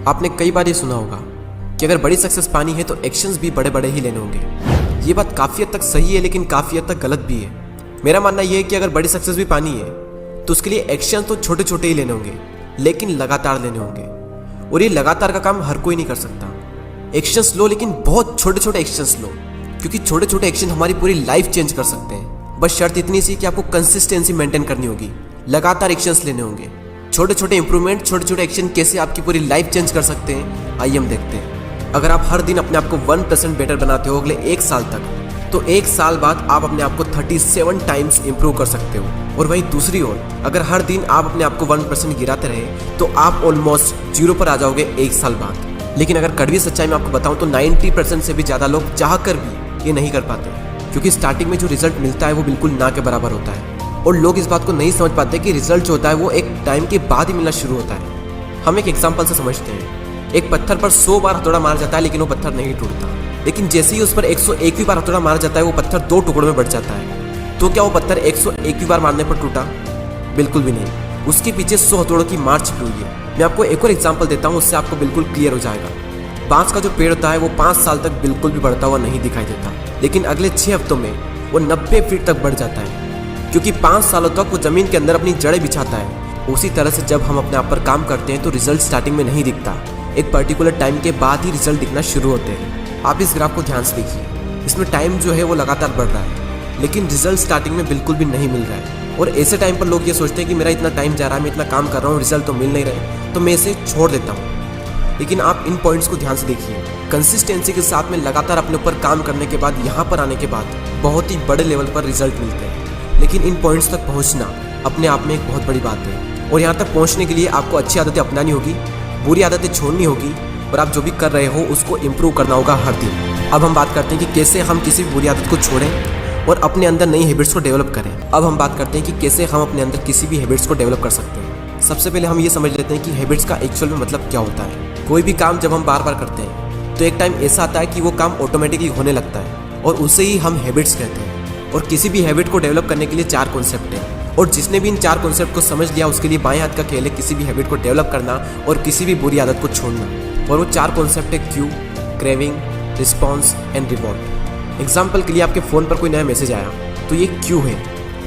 आपने कई बार ये सुना होगा कि अगर बड़ी सक्सेस पानी है तो एक्शंस भी बड़े बड़े ही लेने होंगे। ये बात काफ़ी हद तक सही है, लेकिन काफ़ी हद तक गलत भी है। मेरा मानना यह है कि अगर बड़ी सक्सेस भी पानी है तो उसके लिए एक्शन तो छोटे छोटे ही लेने होंगे, लेकिन लगातार लेने होंगे। और ये लगातार का काम हर कोई नहीं कर सकता। एक्शंस लो, लेकिन बहुत छोटे छोटे एक्शंस लो, क्योंकि छोटे छोटे एक्शन हमारी पूरी लाइफ चेंज कर सकते हैं। बस शर्त इतनी सी कि आपको कंसिस्टेंसी मेंटेन करनी होगी, लगातार एक्शंस लेने होंगे। छोटे छोटे इंप्रूवमेंट, छोटे छोटे एक्शन कैसे आपकी पूरी लाइफ चेंज कर सकते हैं, आइए हम देखते हैं। अगर आप हर दिन अपने आप को 1% बेटर बनाते हो अगले 1 साल तक, तो 1 साल बाद आप अपने आप को 37 टाइम्स इंप्रूव कर सकते हो। और वहीं दूसरी ओर, अगर हर दिन आप अपने आप को 1% गिराते रहे तो आप ऑलमोस्ट 0 पर आ जाओगे 1 साल बाद। लेकिन अगर कड़वी सच्चाई में आपको बताऊं तो 90% से भी ज़्यादा लोग चाह कर भी ये नहीं कर पाते, क्योंकि स्टार्टिंग में जो रिजल्ट मिलता है वो बिल्कुल ना के बराबर होता है। और लोग इस बात को नहीं समझ पाते कि रिजल्ट जो होता है वो एक टाइम के बाद ही मिलना शुरू होता है। हम एक एग्जांपल से समझते हैं। एक पत्थर पर 100 बार हथौड़ा मारा जाता है, लेकिन वो पत्थर नहीं टूटता। लेकिन जैसे ही उस पर 101वीं बार हथौड़ा मारा जाता है, वो पत्थर 2 टुकड़ों में बढ़ जाता है। तो क्या वो पत्थर 101वीं बार मारने पर टूटा? बिल्कुल भी नहीं। उसके पीछे 100 हथौड़ों की मार छिपी हुई है। मैं आपको एक और एग्जाम्पल देता हूँ, उससे आपको बिल्कुल क्लियर हो जाएगा। बांस का जो पेड़ होता है वो 5 साल तक बिल्कुल भी बढ़ता हुआ नहीं दिखाई देता, लेकिन अगले 6 हफ्तों में वो 90 फीट तक बढ़ जाता है, क्योंकि 5 सालों तक वो जमीन के अंदर अपनी जड़ें बिछाता है। उसी तरह से जब हम अपने आप पर काम करते हैं तो रिजल्ट स्टार्टिंग में नहीं दिखता, एक पर्टिकुलर टाइम के बाद ही रिजल्ट दिखना शुरू होते हैं। आप इस ग्राफ को ध्यान से देखिए, इसमें टाइम जो है वो लगातार बढ़ रहा है, लेकिन रिजल्ट स्टार्टिंग में बिल्कुल भी नहीं मिल रहा है। और ऐसे टाइम पर लोग ये सोचते हैं कि मेरा इतना टाइम जा रहा है, मैं इतना काम कर रहा हूँ, रिजल्ट तो मिल नहीं रहे, तो मैं इसे छोड़ देता हूँ। लेकिन आप इन पॉइंट्स को ध्यान से देखिए। कंसिस्टेंसी के साथ में लगातार अपने ऊपर काम करने के बाद, यहाँ पर आने के बाद बहुत ही बड़े लेवल पर रिजल्ट मिलते हैं। लेकिन इन पॉइंट्स तक पहुँचना अपने आप में एक बहुत बड़ी बात है। और यहाँ तक पहुँचने के लिए आपको अच्छी आदतें अपनानी होगी, बुरी आदतें छोड़नी होगी, और आप जो भी कर रहे हो उसको इम्प्रूव करना होगा हर दिन। अब हम बात करते हैं कि कैसे हम किसी बुरी आदत को छोड़ें और अपने अंदर नई हैबिट्स को डेवलप करें। अब हम बात करते हैं कि कैसे हम अपने अंदर किसी भी हैबिट्स को डेवलप कर सकते हैं। सबसे पहले हम ये समझ लेते हैं कि हैबिट्स का एक्चुअल में मतलब क्या होता है। कोई भी काम जब हम बार बार करते हैं तो एक टाइम ऐसा आता है कि वो काम ऑटोमेटिकली होने लगता है, और उसे ही हम हैबिट्स कहते हैं। और किसी भी हैबिट को डेवलप करने के लिए 4 कॉन्सेप्ट हैं, और जिसने भी इन 4 कॉन्सेप्ट को समझ लिया उसके लिए बाएं हाथ का खेल है किसी भी हैबिट को डेवलप करना और किसी भी बुरी आदत को छोड़ना। और वो 4 कॉन्सेप्ट है Q, craving, response and reward. Example के लिए आपके फ़ोन पर कोई नया मैसेज आया तो ये क्यू है।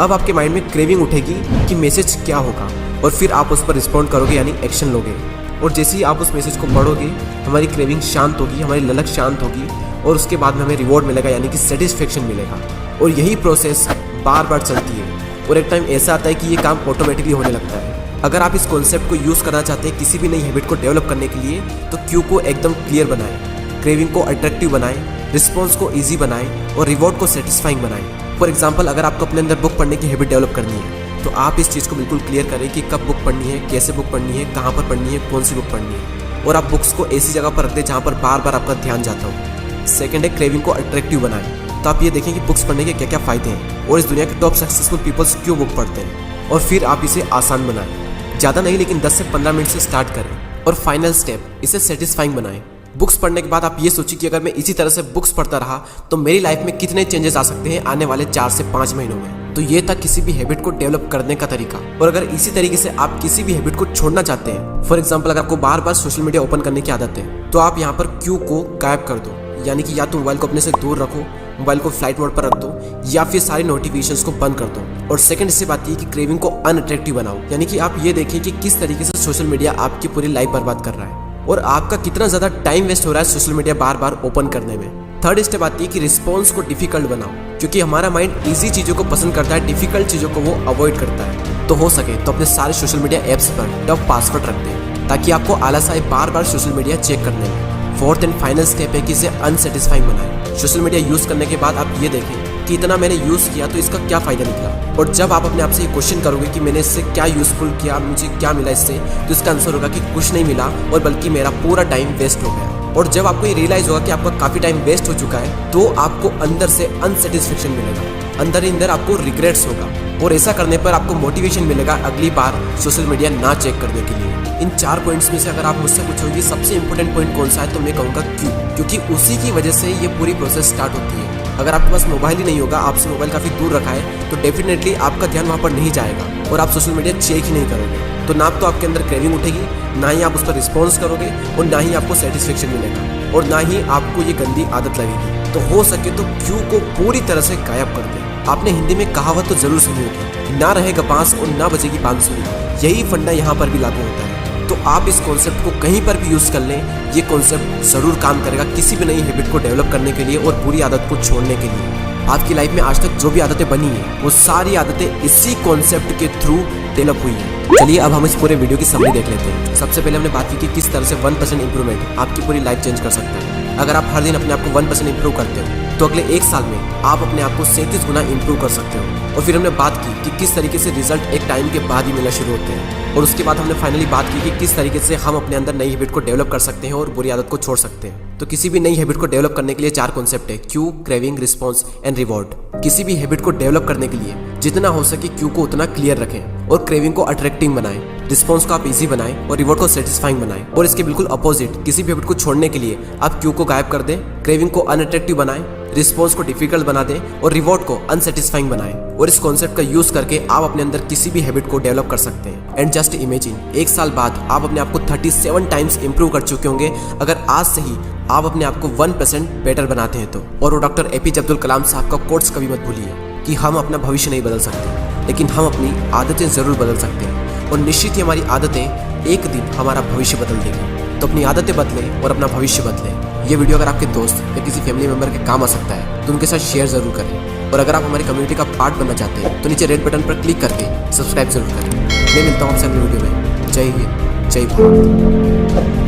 अब आपके माइंड में क्रेविंग उठेगी कि मैसेज क्या होगा, और फिर आप उस पर रिस्पॉन्ड करोगे, यानी एक्शन लोगे। और जैसे ही आप उस मैसेज को पढ़ोगे हमारी क्रेविंग शांत होगी, हमारी ललक शांत होगी, और उसके बाद में हमें रिवॉर्ड मिलेगा, यानी कि सेटिस्फेक्शन मिलेगा। और यही प्रोसेस बार बार चलती है, और एक टाइम ऐसा आता है कि ये काम ऑटोमेटिकली होने लगता है। अगर आप इस कॉन्सेप्ट को यूज़ करना चाहते हैं किसी भी नई हैबिट को डेवलप करने के लिए, तो क्यू को एकदम क्लियर बनाएं, क्रेविंग को अट्रैक्टिव बनाएं, रिस्पॉन्स को ईजी बनाएं, और रिवॉर्ड को सेटिस्फाइंग बनाएं। फॉर एग्जाम्पल, अगर आपको अपने अंदर बुक पढ़ने की हैबिट डेवलप करनी है तो आप इस चीज़ को बिल्कुल क्लियर करें कि कब बुक पढ़नी है, कैसे बुक पढ़नी है, कहाँ पर पढ़नी है, कौन सी बुक पढ़नी है, और आप बुक्स को ऐसी जगह पर रख दें जहाँ पर बार बार आपका ध्यान जाता हो। सेकंड है क्रेविंग को अट्रैक्टिव बनाएं। तो आप ये देखें कि बुक्स पढ़ने के क्या क्या फ़ायदे हैं, और इस दुनिया के टॉप सक्सेसफुल पीपल्स क्यों बुक पढ़ते हैं, और फिर आप इसे आसान बनाएं। ज़्यादा नहीं, लेकिन 10 से 15 मिनट से स्टार्ट करें। और फाइनल स्टेप, इसे सेटिस्फाइंग बनाएं। बुक्स पढ़ने के बाद आप ये सोचिए कि अगर मैं इसी तरह से बुक्स पढ़ता रहा तो मेरी लाइफ में कितने चेंजेस आ सकते हैं आने वाले 4 से 5 महीनों में। तो ये था किसी भी हैबिट को डेवलप करने का तरीका। और अगर इसी तरीके से आप किसी भी हैबिट को छोड़ना चाहते हैं, फॉर एग्जाम्पल अगर आपको बार बार सोशल मीडिया ओपन करने की आदत है, तो आप यहाँ पर क्यू को गायब कर दो, यानी कि या तो मोबाइल को अपने से दूर रखो, मोबाइल को फ्लाइट मोड पर रख दो, या फिर सारी नोटिफिकेशंस को बंद कर दो। और सेकंड इससे बात ये कि क्रेविंग को अनअट्रैक्टिव बनाओ, यानी कि आप ये देखिए कि किस तरीके से सोशल मीडिया आपकी पूरी लाइफ बर्बाद कर रहा है, और आपका कितना ज़्यादा टाइम वेस्ट हो रहा है सोशल मीडिया बार बार ओपन करने में। थर्ड स्टेप आती है कि रिस्पॉन्स को डिफिकल्ट बनाओ, क्योंकि हमारा माइंड इजी चीज़ों को पसंद करता है, डिफिकल्ट चीज़ों को वो अवॉइड करता है। तो हो सके तो अपने सारे सोशल मीडिया ऐप्स पर टफ पासवर्ड रख दें, ताकि आपको आलस आए बार बार सोशल मीडिया चेक करने में। फोर्थ एंड फाइनल स्टेप है कि इसे अनसेटिस्फाइंग बनाएं। सोशल मीडिया यूज़ करने के बाद आप ये देखें कि इतना मैंने यूज़ किया तो इसका क्या फ़ायदा निकला। और जब आप अपने आप से ये क्वेश्चन करोगे कि मैंने इससे क्या यूज़फुल किया, मुझे क्या मिला इससे, तो इसका आंसर होगा कि कुछ नहीं मिला, और बल्कि मेरा पूरा टाइम वेस्ट हो गया। और जब आपको ये रियलाइज़ होगा कि आपका काफ़ी टाइम वेस्ट हो चुका है, तो आपको अंदर से अनसेटिस्फेक्शन मिलेगा, अंदर ही अंदर आपको रिग्रेट्स होगा, और ऐसा करने पर आपको मोटिवेशन मिलेगा अगली बार सोशल मीडिया ना चेक करने के लिए। इन 4 पॉइंट्स में से अगर आप मुझसे पूछोगे सबसे इंपॉर्टेंट पॉइंट कौन सा है, तो मैं कहूँगा क्यों, क्योंकि उसी की वजह से ये पूरी प्रोसेस स्टार्ट होती है। अगर आपके पास मोबाइल ही नहीं होगा, आपसे मोबाइल काफ़ी दूर रखा है, तो डेफिनेटली आपका ध्यान वहाँ पर नहीं जाएगा और आप सोशल मीडिया चेक ही नहीं करोगे। तो ना तो आपके अंदर क्रेविंग उठेगी, ना ही आप उस पर रिस्पॉन्स करोगे और ना ही आपको सेटिस्फेक्शन मिलेगा और ना ही आपको ये गंदी आदत लगेगी। तो हो सके तो क्यू को पूरी तरह से गायब कर दे। आपने हिंदी में कहावत तो जरूर सुनी होगी, ना रहेगा बांस और ना बजेगी बांसुरी। यही फंडा यहाँ पर भी लागू होता है। तो आप इस कॉन्सेप्ट को कहीं पर भी यूज़ कर लें, ये कॉन्सेप्ट ज़रूर काम करेगा किसी भी नई हैबिट को डेवलप करने के लिए और बुरी आदत को छोड़ने के लिए। आपकी लाइफ में आज तक जो भी आदतें बनी हैं, वो सारी आदतें इसी कॉन्सेप्ट के थ्रू डेवलप हुई हैं। चलिए अब हम इस पूरे वीडियो की समरी देख लेते हैं। सबसे पहले हमने बात की कि किस तरह से 1% इंप्रूवमेंट आपकी पूरी लाइफ चेंज कर सकता है। अगर आप हर दिन अपने आप को 1% इंप्रूव करते हो, तो अगले 1 साल में आप अपने आप को 37 गुना इंप्रूव कर सकते हो। और फिर हमने बात की कि किस तरीके से रिजल्ट एक टाइम के बाद ही मिलना शुरू होते हैं। और उसके बाद हमने फाइनली बात की कि किस तरीके से हम अपने अंदर नई हैबिट को डेवलप कर सकते हैं और बुरी आदत को छोड़ सकते हैं। तो किसी भी नई हैबिट को डेवलप करने के लिए 4 कॉन्सेप्ट है: Q, craving, response and reward. किसी भी हैबिट को डेवलप करने के लिए जितना हो सके क्यू को उतना क्लियर रखें और क्रेविंग को अट्रैक्टिंग बनाएं, रिस्पॉन्स को आप इजी बनाएं और रिवॉर्ड को सेटिस्फाइंग बनाएं। और इसके बिल्कुल अपोजिट, किसी भी हैबिट को छोड़ने के लिए आप क्यू को गायब कर दें, क्रेविंग को अनअट्रैक्टिव बनाएं, रिस्पॉन्स को डिफिकल्ट बना दें और रिवॉर्ड को अनसेटिस्फाइंग बनाएं। और इस कॉन्सेप्ट का यूज करके आप अपने अंदर किसी भी हैबिट को डेवलप कर सकते हैं। एंड जस्ट इमेजिन, 1 साल बाद आप अपने आप को 37 टाइम्स इंप्रूव कर चुके होंगे, अगर आज से ही आप अपने आप को 1% बेटर बनाते हैं तो। और वो डॉक्टर APJ अब्दुल कलाम साहब का कोट्स कभी मत भूलिए कि हम अपना भविष्य नहीं बदल सकते, लेकिन हम अपनी आदतें जरूर बदल सकते हैं। और निश्चित ही हमारी आदतें एक दिन हमारा भविष्य बदल देगी। तो अपनी आदतें बदलें और अपना भविष्य बदलें। ये वीडियो अगर आपके दोस्त या किसी फैमिली मेंबर के काम आ सकता है तो उनके साथ शेयर जरूर करें। और अगर आप हमारी कम्युनिटी का पार्ट बनना चाहते हैं तो नीचे रेड बटन पर क्लिक करके सब्सक्राइब जरूर करें। मैं मिलता हूँ आपसे अगले वीडियो में। जय हिंद, जय भारत।